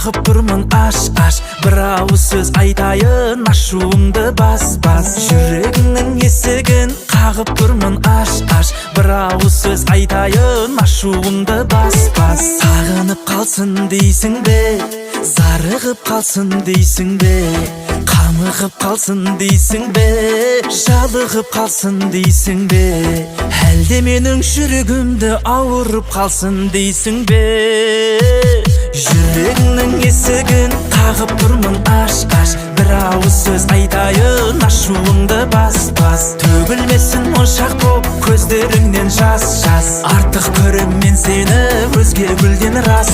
қағып тұрмын аш бір ауыз сөз айтайын ашуыңды бас жүрегіңнің есігін қағып тұрмын аш бір ауыз сөз айтайын ашуыңды бас сағынып қалсын дейсің бе зарығып қалсын дейсің бе қамығып қалсын дейсің бе жалығып қалсын дейсің бе әлде менің жүрегімді ауырып қалсын дейсің бе жүрегіңнің есігін қағып тұрмын аш бір ауыз сөз айтайын ашуыңды бас төгілмесін моншақ боп көздеріңнен жас артық көрем мен сені өзге гүлден рас